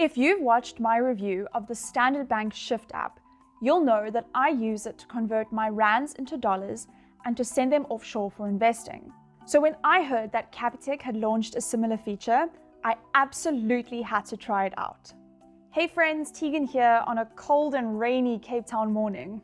If you've watched my review of the Standard Bank Shyft app, you'll know that I use it to convert my rands into dollars and to send them offshore for investing. So when I heard that Capitec had launched a similar feature, I absolutely had to try it out. Hey friends, Tegan here on a cold and rainy Cape Town morning.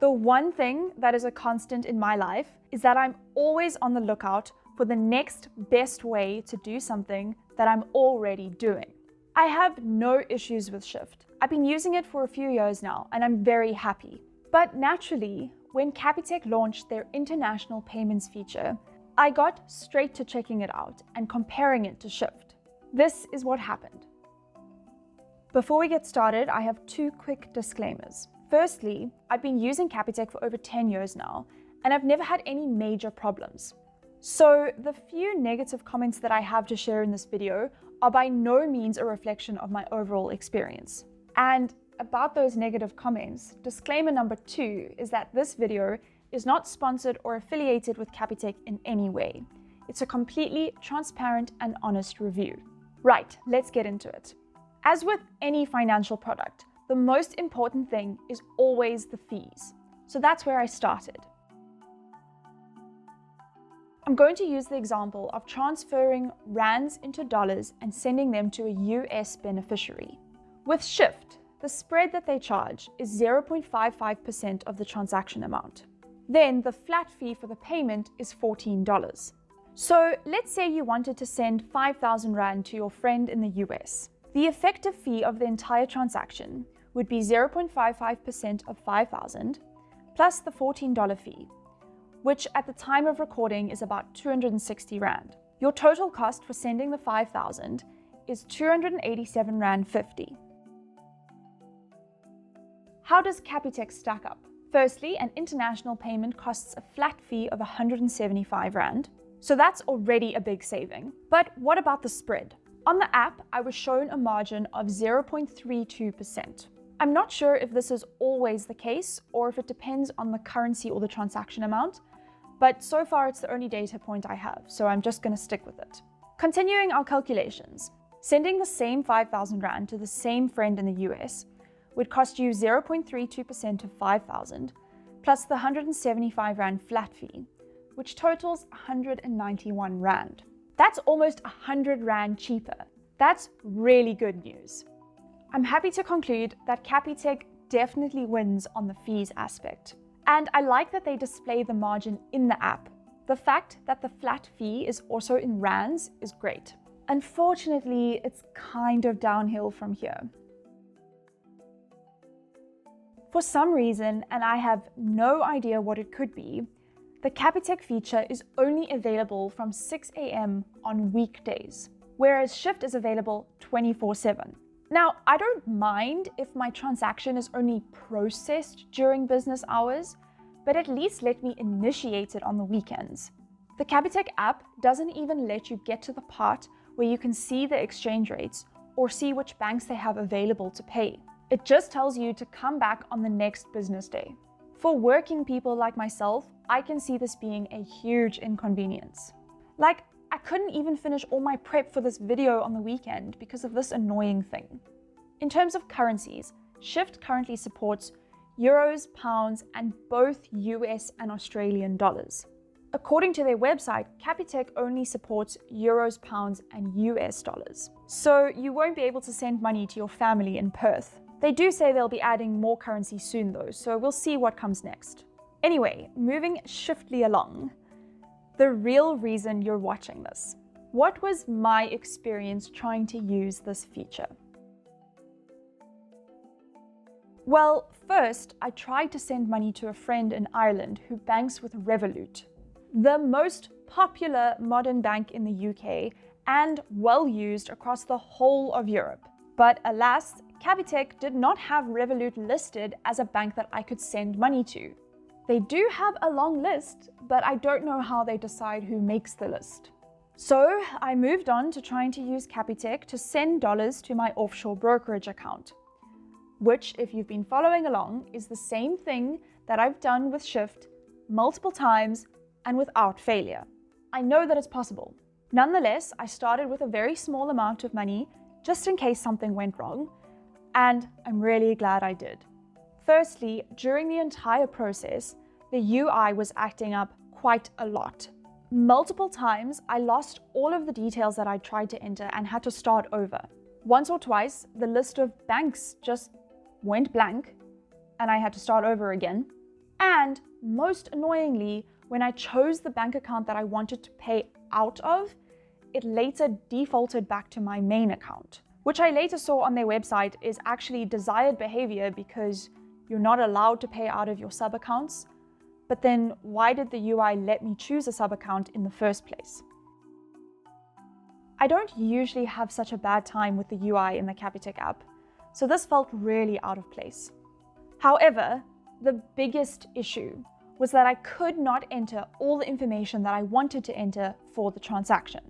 The one thing that is a constant in my life is that I'm always on the lookout for the next best way to do something that I'm already doing. I have no issues with Shyft. I've been using it for a few years now and I'm very happy. But naturally, when Capitec launched their international payments feature, I got straight to checking it out and comparing it to Shyft. This is what happened. Before we get started, I have two quick disclaimers. Firstly, I've been using Capitec for over 10 years now, and I've never had any major problems. So the few negative comments that I have to share in this video are by no means a reflection of my overall experience. And about those negative comments, disclaimer number 2 is that this video is not sponsored or affiliated with Capitec in any way. It's a completely transparent and honest review. Right, let's get into it. As with any financial product, the most important thing is always the fees. So that's where I started. I'm going to use the example of transferring rands into dollars and sending them to a US beneficiary. With Shyft, the spread that they charge is 0.55% of the transaction amount. Then the flat fee for the payment is $14. So let's say you wanted to send 5,000 Rand to your friend in the US. The effective fee of the entire transaction would be 0.55% of 5,000 plus the $14 fee, which at the time of recording is about 260 Rand. Your total cost for sending the 5,000 is 287 Rand 50. How does Capitec stack up? Firstly, an international payment costs a flat fee of 175 Rand, so that's already a big saving. But what about the spread? On the app, I was shown a margin of 0.32%. I'm not sure if this is always the case or if it depends on the currency or the transaction amount, but so far it's the only data point I have, so I'm just going to stick with it. Continuing our calculations, sending the same 5,000 Rand to the same friend in the US would cost you 0.32% of 5,000 plus the 175 Rand flat fee, which totals 191 Rand. That's almost 100 Rand cheaper. That's really good news. I'm happy to conclude that Capitec definitely wins on the fees aspect. And I like that they display the margin in the app. The fact that the flat fee is also in rands is great. Unfortunately, it's kind of downhill from here. For some reason, and I have no idea what it could be, the Capitec feature is only available from 6 a.m. on weekdays, whereas Shyft is available 24/7. Now, I don't mind if my transaction is only processed during business hours, but at least let me initiate it on the weekends. The Capitec app doesn't even let you get to the part where you can see the exchange rates or see which banks they have available to pay. It just tells you to come back on the next business day. For working people like myself, I can see this being a huge inconvenience. Like, I couldn't even finish all my prep for this video on the weekend because of this annoying thing. In terms of currencies, Shyft currently supports euros, pounds, and both US and Australian dollars. According to their website, Capitec only supports euros, pounds, and US dollars. So you won't be able to send money to your family in Perth. They do say they'll be adding more currency soon though, so we'll see what comes next. Anyway, moving swiftly along, the real reason you're watching this. What was my experience trying to use this feature? Well, first, I tried to send money to a friend in Ireland who banks with Revolut, the most popular modern bank in the UK and well used across the whole of Europe. But alas, Capitec did not have Revolut listed as a bank that I could send money to. They do have a long list, but I don't know how they decide who makes the list. So I moved on to trying to use Capitec to send dollars to my offshore brokerage account, which, if you've been following along, is the same thing that I've done with Shyft multiple times and without failure. I know that it's possible. Nonetheless, I started with a very small amount of money just in case something went wrong, and I'm really glad I did. Firstly, during the entire process, the UI was acting up quite a lot. Multiple times, I lost all of the details that I tried to enter and had to start over. Once or twice, the list of banks just went blank and I had to start over again. And most annoyingly, when I chose the bank account that I wanted to pay out of, it later defaulted back to my main account, which I later saw on their website is actually desired behavior because you're not allowed to pay out of your sub-accounts. But then why did the UI let me choose a sub-account in the first place? I don't usually have such a bad time with the UI in the Capitec app, so this felt really out of place. However, the biggest issue was that I could not enter all the information that I wanted to enter for the transaction.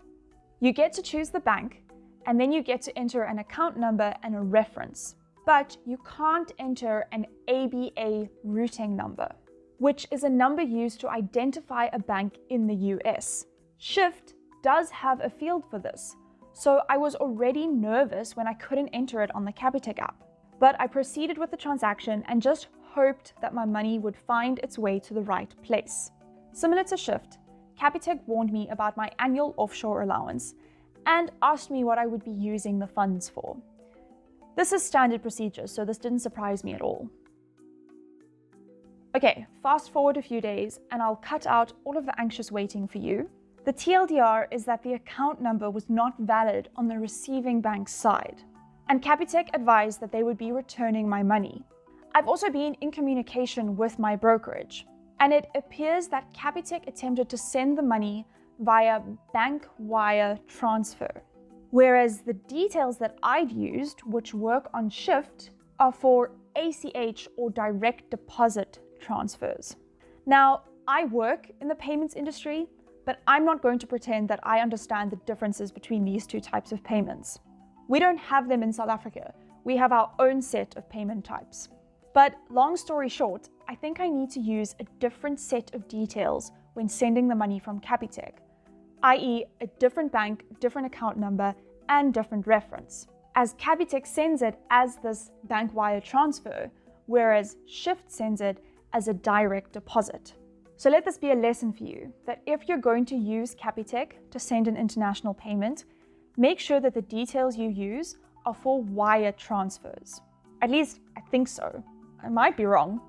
You get to choose the bank, and then you get to enter an account number and a reference, but you can't enter an ABA routing number, which is a number used to identify a bank in the US. Shyft does have a field for this, so I was already nervous when I couldn't enter it on the Capitec app. But I proceeded with the transaction and just hoped that my money would find its way to the right place. Similar to Shyft, Capitec warned me about my annual offshore allowance and asked me what I would be using the funds for. This is standard procedure, so this didn't surprise me at all. Okay, fast forward a few days and I'll cut out all of the anxious waiting for you. The TLDR is that the account number was not valid on the receiving bank's side, and Capitec advised that they would be returning my money. I've also been in communication with my brokerage, and it appears that Capitec attempted to send the money via bank wire transfer, whereas the details that I'd used, which work on Shyft, are for ACH or direct deposit transfers. Now, I work in the payments industry, but I'm not going to pretend that I understand the differences between these two types of payments. We don't have them in South Africa. We have our own set of payment types. But long story short, I think I need to use a different set of details when sending the money from Capitec, i.e. a different bank, different account number, and different reference, as Capitec sends it as this bank wire transfer, whereas Shyft sends it as a direct deposit. So let this be a lesson for you, that if you're going to use Capitec to send an international payment, make sure that the details you use are for wire transfers. At least I think so. I might be wrong.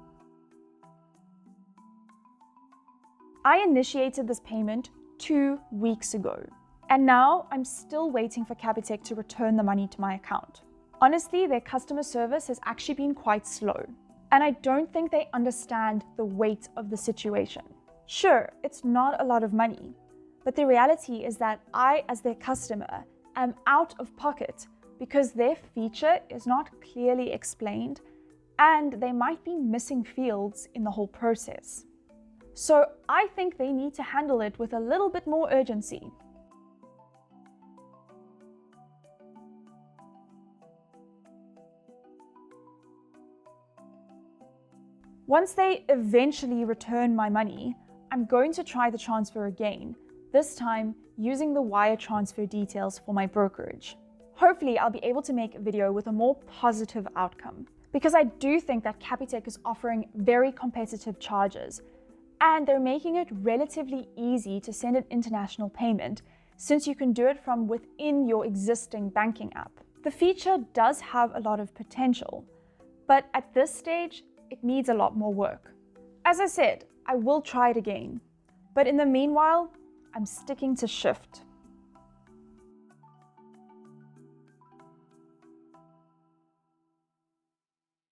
I initiated this payment 2 weeks ago, and now I'm still waiting for Capitec to return the money to my account. Honestly, their customer service has actually been quite slow, and I don't think they understand the weight of the situation. Sure, it's not a lot of money, but the reality is that I, as their customer, am out of pocket because their feature is not clearly explained and they might be missing fields in the whole process. So I think they need to handle it with a little bit more urgency. Once they eventually return my money, I'm going to try the transfer again, this time using the wire transfer details for my brokerage. Hopefully, I'll be able to make a video with a more positive outcome, because I do think that Capitec is offering very competitive charges, and they're making it relatively easy to send an international payment since you can do it from within your existing banking app. The feature does have a lot of potential, but at this stage, it needs a lot more work. As I said, I will try it again, but in the meanwhile, I'm sticking to Shyft.